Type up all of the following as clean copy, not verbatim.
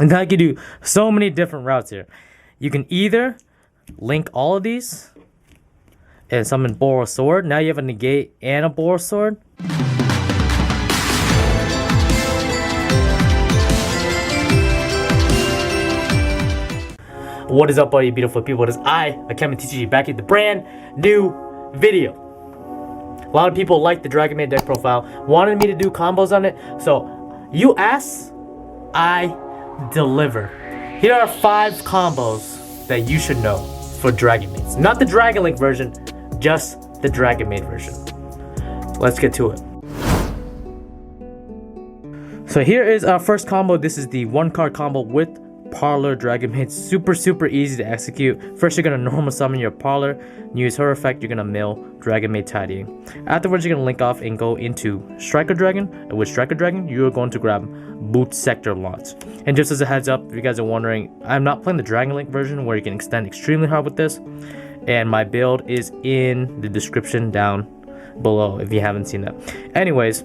And now you can do so many different routes here. You can either link all of these and summon Borrow Sword. Now you have a negate and a Borrow Sword. What is up, all you beautiful people? It is I, TCG, back at the brand new video. A lot of people like the Dragonmaid deck profile, wanted me to do combos on it. So you ask, I deliver. Here are 5 combos that you should know for Dragonmaids. Not the Dragon Link version, just the Dragonmaid version. Let's get to it. So here is our first combo. This is the 1-card combo with Parlor Dragonmaid. Super easy to execute. First, you're gonna normal summon your Parlor, use her effect, you're gonna mill Dragonmaid Tidying. Afterwards, you're gonna link off and go into Striker Dragon, and with Striker Dragon, you're going to grab Boot Sector Launch. And just as a heads up, if you guys are wondering, I'm not playing the Dragon Link version where you can extend extremely hard with this, and my build is in the description down below if you haven't seen that. Anyways,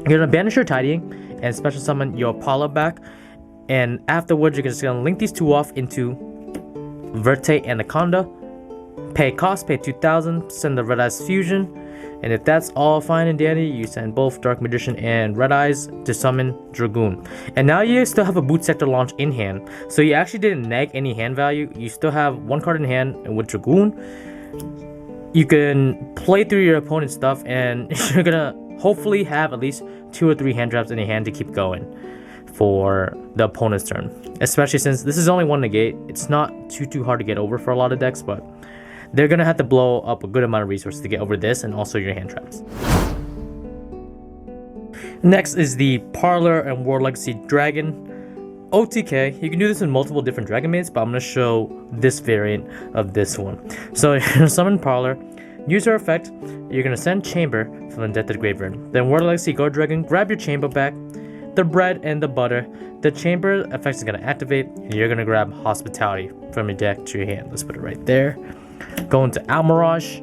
you're gonna banish your Tidying and special summon your Parlor back. And afterwards, you're just gonna link these 2 off into Verte Anaconda. Pay cost, pay 2,000, send the Red Eyes Fusion. And if that's all fine and dandy, you send both Dark Magician and Red Eyes to summon Dragoon. And now you still have a Boot Sector Launch in hand. So you actually didn't neg any hand value. You still have 1 card in hand, and with Dragoon, you can play through your opponent's stuff, and you're gonna hopefully have at least 2 or 3 hand traps in your hand to keep going for the opponent's turn, especially since this is only 1 negate. It's not too hard to get over for a lot of decks, but they're gonna have to blow up a good amount of resources to get over this and also your hand traps. Next is the Parlor and War Legacy Dragon OTK. You can do this in multiple different Dragonmaids, but I'm gonna show this variant of this one. So you're gonna summon Parlor, use her effect, you're gonna send Chamber from the deck to the graveyard. Then War Legacy Guard Dragon, grab your Chamber back, the bread and the butter. The Chamber effect is going to activate, and you're going to grab Hospitality from your deck to your hand. Let's put it right there. Go into Almirage,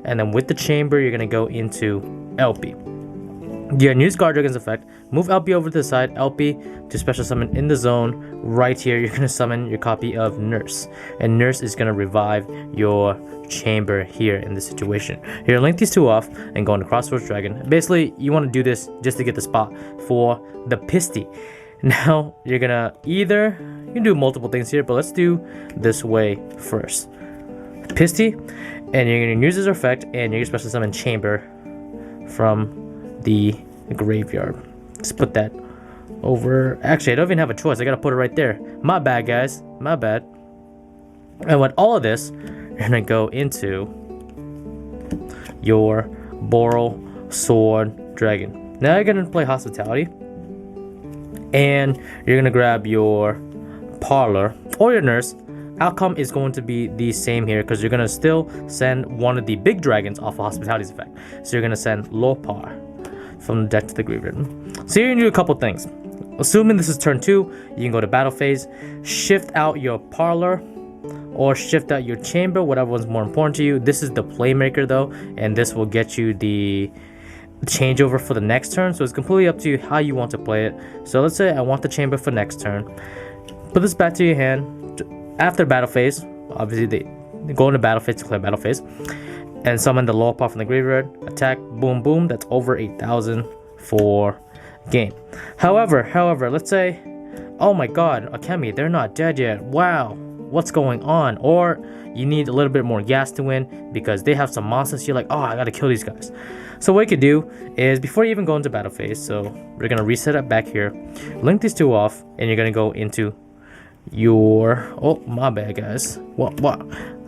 and then with the Chamber, you're going to go into LP. You're going to use Guard Dragon's effect, move LP over to the side, LP to special summon in the zone. Right here, you're going to summon your copy of Nurse, and Nurse is going to revive your Chamber here in this situation. You're going to link these 2 off and go into Crossroads Dragon. Basically, you want to do this just to get the spot for the Pisty. Now, you're going to you can do multiple things here, but let's do this way first. Pisty, and you're going to use this effect, and you're going to special summon Chamber from the graveyard. Let's put that over. Actually, I don't even have a choice. I got to put it right there. My bad, guys. My bad. And with all of this, you're going to go into your Borrow Sword Dragon. Now you're going to play Hospitality, and you're going to grab your Parlor or your Nurse. Outcome is going to be the same here because you're going to still send one of the big dragons off of Hospitality's effect. So you're going to send Lopar from the deck to the graveyard. So you're going to do a couple things. Assuming this is turn 2, you can go to battle phase, shift out your Parlor, or shift out your Chamber, whatever one's more important to you. This is the playmaker though, and this will get you the changeover for the next turn, so it's completely up to you how you want to play it. So let's say I want the Chamber for next turn. Put this back to your hand after battle phase. Obviously they go into battle phase to clear battle phase, and summon the lower part from the graveyard. Attack, boom boom, that's over 8,000 for game. However, let's say, oh my god, Akemi, they're not dead yet, wow, what's going on? Or you need a little bit more gas to win because they have some monsters. You're like, oh, I gotta kill these guys. So what you could do is, before you even go into battle phase, so we're gonna reset it back here, link these 2 off, and you're gonna go into your, oh my bad guys, what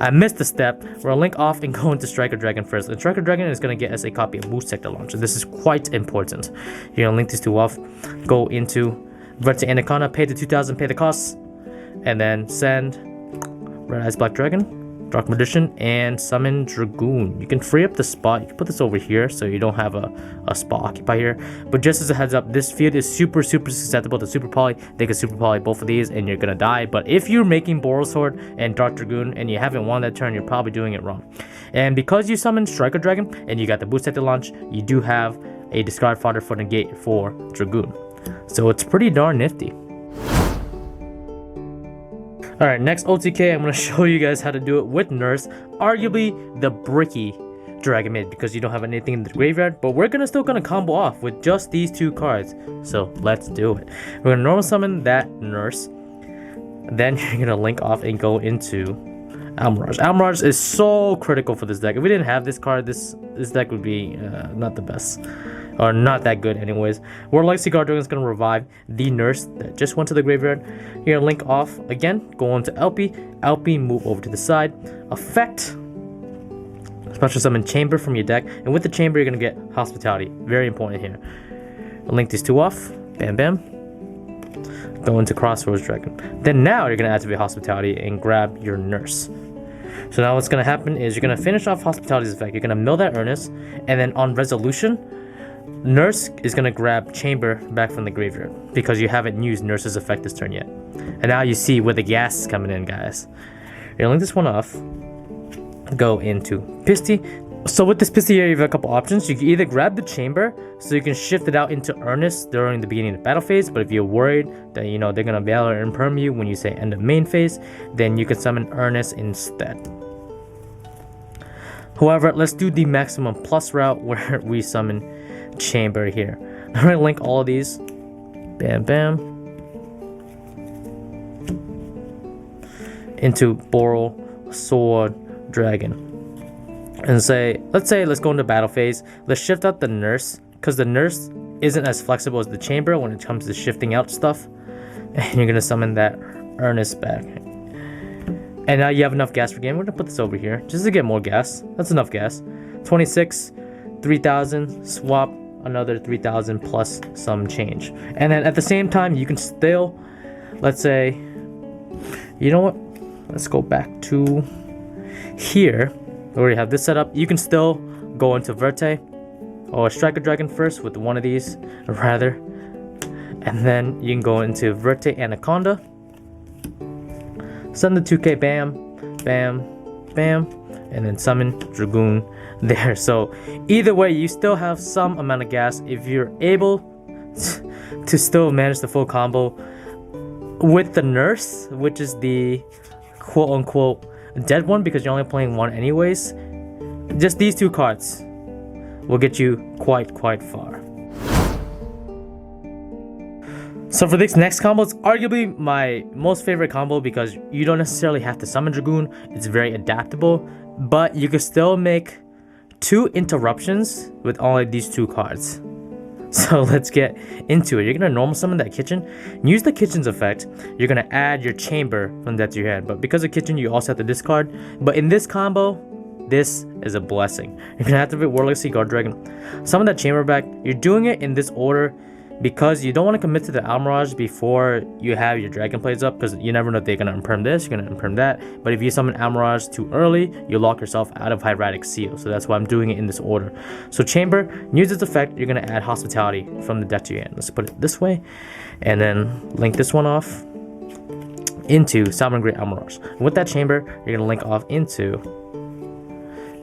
I missed the step. We're gonna link off and go into Striker Dragon first, and Striker Dragon is gonna get us a copy of Boot Sector Launch, and this is quite important. You're gonna link these 2 off, go into Verte Anaconda, pay the 2,000, pay the costs, and then send Red Eyes Black Dragon, Dark Magician, and summon Dragoon. You can free up the spot. You can put this over here so you don't have a spot occupied here. But just as a heads up, this field is super susceptible to Super Poly. They can Super Poly both of these and you're gonna die. But if you're making Borrow Sword and Dark Dragoon and you haven't won that turn, you're probably doing it wrong. And because you summoned Striker Dragon and you got the Boot Sector Launch, you do have a discard fodder for negate for Dragoon. So it's pretty darn nifty. Alright, next OTK, I'm going to show you guys how to do it with Nurse. Arguably the bricky Dragonmaid because you don't have anything in the graveyard, but we're still gonna combo off with just these 2 cards. So let's do it. We're gonna normal summon that Nurse. Then you're gonna link off and go into Almirage. Almirage is so critical for this deck. If we didn't have this card, this deck would be not the best. Or not that good anyways. World Legacy Guardian is going to revive the Nurse that just went to the graveyard. You're going to link off again, go on to LP. LP, move over to the side. Effect. Special summon Chamber from your deck. And with the Chamber, you're going to get Hospitality. Very important here. Link these 2 off. Bam, bam. Go into Crossroads Dragon. Then now you're going to activate Hospitality and grab your Nurse. So now what's going to happen is you're going to finish off Hospitality's effect. You're going to mill that Earnest. And then on Resolution, Nurse is going to grab Chamber back from the graveyard because you haven't used Nurse's effect this turn yet. And now you see where the gas is coming in, guys. You're going to link this one off. Go into Pisty. So with this Pisty here, you have a couple options. You can either grab the Chamber so you can shift it out into Earnest during the beginning of the battle phase. But if you're worried that, you know, they're going to Valor and Perm you when you say end of main phase, then you can summon Earnest instead. However, let's do the maximum plus route where we summon Chamber here. I'm gonna link all of these. Bam, bam. Into Boral, Sword, Dragon. And let's go into battle phase. Let's shift out the Nurse because the Nurse isn't as flexible as the Chamber when it comes to shifting out stuff. And you're gonna summon that Earnest back. And now you have enough gas for game. We're gonna put this over here just to get more gas. That's enough gas. 26, 3,000, swap another 3,000 plus some change. And then at the same time, you can still, let's say, you know what? Let's go back to here. We already have this set up. You can still go into Verte or strike a dragon first with one of these, rather. And then you can go into Verte Anaconda. Send the 2k, bam, bam, bam, and then summon Dragoon there. So either way, you still have some amount of gas if you're able to still manage the full combo with the Nurse, which is the quote-unquote dead one because you're only playing one anyways. Just these 2 cards will get you quite far. So for this next combo, it's arguably my most favorite combo because you don't necessarily have to summon Dragoon. It's very adaptable, but you can still make 2 interruptions with only these 2 cards. So let's get into it. You're gonna normal summon that Kitchen. Use the Kitchen's effect. You're gonna add your Chamber from that to your hand. But because of Kitchen, you also have to discard. But in this combo, this is a blessing. You're gonna activate World Legacy Guard Dragon. Summon that Chamber back. You're doing it in this order because you don't want to commit to the Almirage before you have your Dragon plays up, because you never know if they're going to imperm this, you're going to imperm that. But if you summon Almirage too early, you lock yourself out of Hieratic Seal. So that's why I'm doing it in this order. So Chamber, use its effect, you're going to add Hospitality from the deck to your hand. Let's put it this way. And then link this one off into Sovereign Great Almirage. With that Chamber, you're going to link off into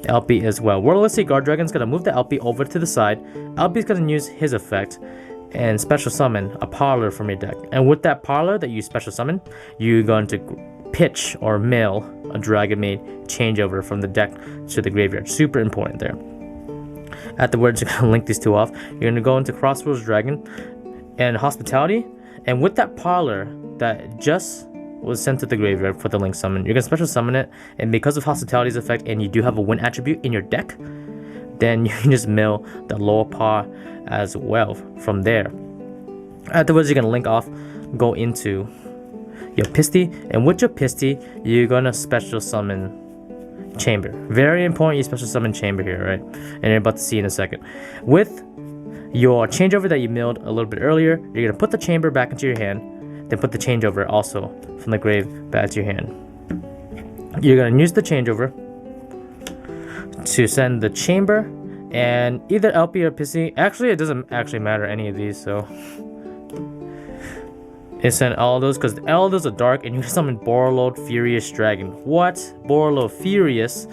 LP as well. World Legacy Guard Dragon's going to move the LP over to the side. LP's going to use his effect and special summon a Parlor from your deck. And with that Parlor that you special summon, you're going to pitch or mail a Dragonmaid changeover from the deck to the graveyard. Super important there. Afterwards, you're going to link these 2 off. You're going to go into Crossroads Dragon and Hospitality. And with that Parlor that just was sent to the graveyard for the link summon, you're going to special summon it. And because of Hospitality's effect and you do have a win attribute in your deck, then you can just mill the lower par as well from there. Afterwards, you're going to link off, go into your Pisty, and with your Pisty, you're going to special summon Chamber. Very important you special summon Chamber here, right? And you're about to see in a second. With your changeover that you milled a little bit earlier, you're going to put the Chamber back into your hand, then put the changeover also from the grave back to your hand. You're going to use the changeover to send the Chamber and either LP or Pissy. Actually, it doesn't actually matter any of these, so it sent all those because all those are dark, and you can summon Borreload Furious Dragon. What? Borreload Furious?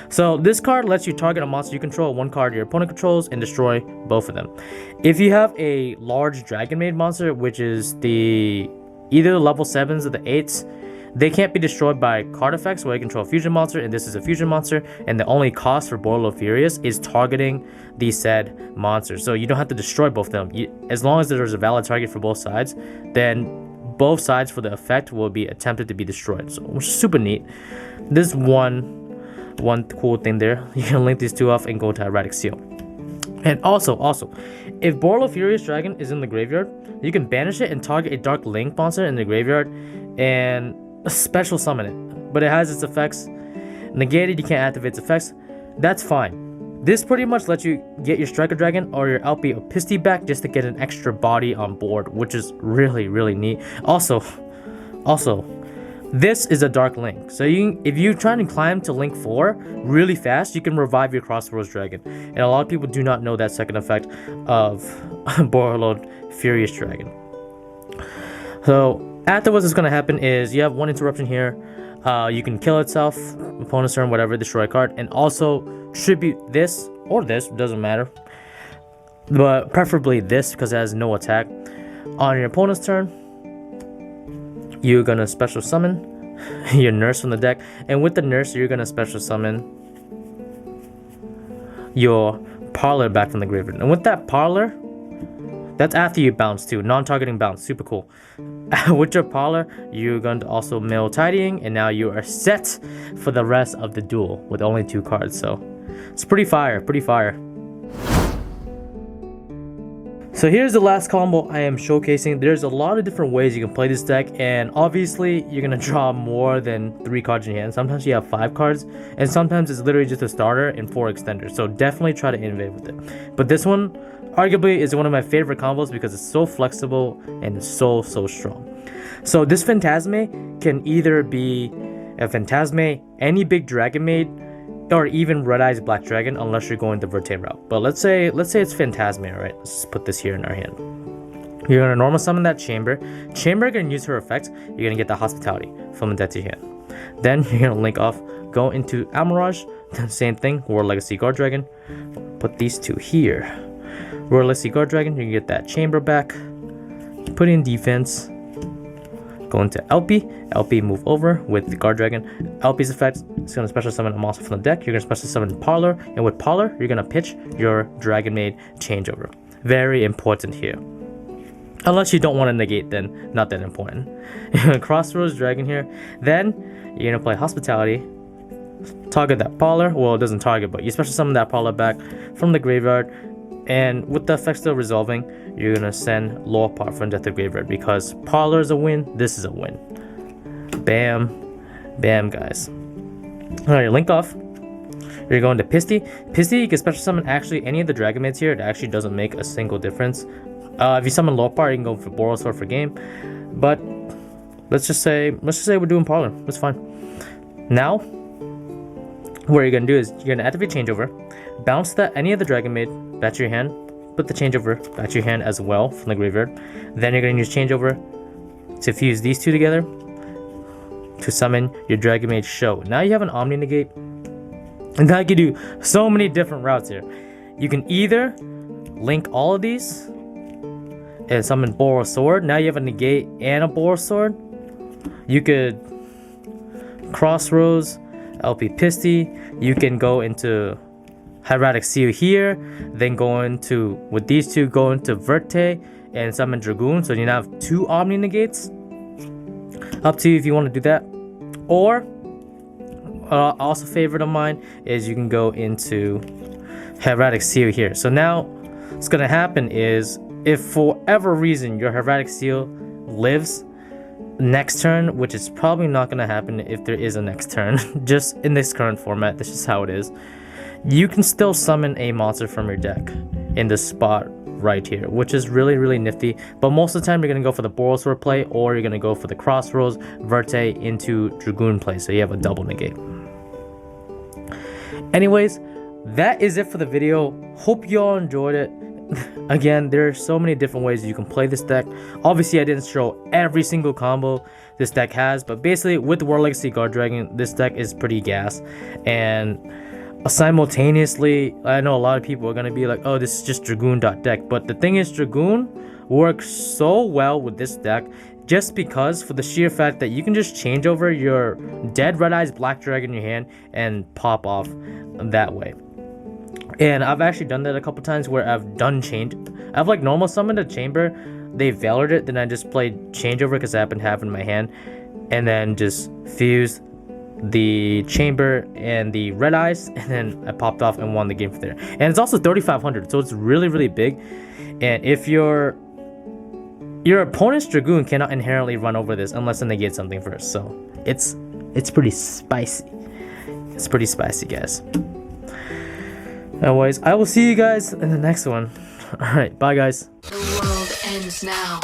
So this card lets you target a monster you control, one card your opponent controls, and destroy both of them. If you have a large Dragonmaid monster, which is either the level 7s or the 8s, They can't be destroyed by card effects where you control a fusion monster, and this is a fusion monster, and the only cost for Borderlord Furious is targeting the said monsters. So you don't have to destroy both of them. As long as there's a valid target for both sides, then both sides for the effect will be attempted to be destroyed. So which is super neat. This one cool thing there. You can link these two off and go to Erratic Seal. And also, if Borderlord Furious Dragon is in the graveyard, you can banish it and target a Dark Link monster in the graveyard and special summon it. But it has its effects negated, you can't activate its effects. That's fine. This pretty much lets you get your Striker Dragon or your LP or Pisty back just to get an extra body on board, which is really, really neat. Also, this is a Dark Link. So if you try to climb to Link 4 really fast, you can revive your Crossroads Dragon. And a lot of people do not know that second effect of Borderlord Furious Dragon. So afterwards, what's going to happen is you have one interruption here. You can kill itself, opponent's turn, whatever, destroy a card, and also tribute this or this, doesn't matter, but preferably this because it has no attack. On your opponent's turn, you're gonna special summon your nurse from the deck, and with the nurse, you're gonna special summon your parlor back from the graveyard. And with that parlor, that's after you bounce too, non-targeting bounce, super cool. With your parlor, you're going to also mill tidying, and now you are set for the rest of the duel with only 2 cards. So it's pretty fire, pretty fire. So here's the last combo I am showcasing. There's a lot of different ways you can play this deck, and obviously you're gonna draw more than 3 cards in your hand. Sometimes you have 5 cards, and sometimes it's literally just a starter and 4 extenders. So definitely try to innovate with it. But this one arguably is one of my favorite combos because it's so flexible and it's so strong. So this Phantasme can either be a Phantasme, any big Dragonmaid, or even Red Eyes Black Dragon, unless you're going the Verte route. But let's say it's Phantasme, alright? Let's just put this here in our hand. You're gonna normal summon that Chamber. Chamber gonna use her effect. You're gonna get the Hospitality from the deck to your hand. Then you're gonna link off, go into Almirage, then same thing, World Legacy Guard Dragon. Put these 2 here. Royal Legacy Guard Dragon, you can get that Chamber back. Put in defense. Go into LP. LP move over with the Guard Dragon. LP's effects, it's going to special summon a monster from the deck. You're going to special summon Parlor. And with Parlor, you're going to pitch your Dragonmaid changeover. Very important here. Unless you don't want to negate, then not that important. Crossroads Dragon here. Then you're going to play Hospitality. Target that Parlor. Well, it doesn't target, but you special summon that Parlor back from the graveyard. And with the effect still resolving, you're gonna send Lore Part from Death to Graveyard because Parlor is a win, this is a win. Bam, bam, guys. Alright, link off. You're going to Pisty. Pisty, you can special summon actually any of the Dragonmaids here. It actually doesn't make a single difference. If you summon Lore Part, you can go for Boros Sword for game. But let's just say we're doing Parlor. That's fine. Now, what you're gonna do is you're gonna activate changeover, bounce that any of the Dragonmaid back to your hand, put the changeover back to your hand as well from the graveyard. Then you're gonna use changeover to fuse these 2 together to summon your Dragonmaid Show. Now you have an Omni Negate, and that can do so many different routes here. You can either link all of these and summon Boros Sword. Now you have a negate and a Boros Sword. You could Crossroads, LP Pisty. You can go into Hieratic Seal here, then go into, with these 2, go into Verte and summon Dragoon. So you now have 2 Omni Negates. Up to you if you want to do that. Or, also favorite of mine is you can go into Hieratic Seal here. So now what's going to happen is if for whatever reason your Hieratic Seal lives next turn, which is probably not going to happen if there is a next turn, just in this current format, this is how it is. You can still summon a monster from your deck in this spot right here, which is really nifty. But most of the time, you're going to go for the Boros Sword play, or you're going to go for the Crossroads, Verte into Dragoon play, so you have a double negate. Anyways, that is it for the video. Hope you all enjoyed it. Again, there are so many different ways you can play this deck. Obviously, I didn't show every single combo this deck has, but basically, with World Legacy Guard Dragon, this deck is pretty gas. And simultaneously, I know a lot of people are going to be like, oh, this is just Dragoon.deck. But the thing is, Dragoon works so well with this deck just because for the sheer fact that you can just change over your dead red eyes black dragon in your hand and pop off that way. And I've actually done that a couple times where I've like normal summoned a chamber, they valored it, then I just played changeover because I happen to have it in my hand, and then just fused the chamber and the red eyes, and then I popped off and won the game from there. And it's also 3,500, so it's really big. And if your opponent's dragoon cannot inherently run over this unless they negate something first, so it's pretty spicy. It's pretty spicy, guys. Anyways, I will see you guys in the next one. All right, bye guys. The world ends now.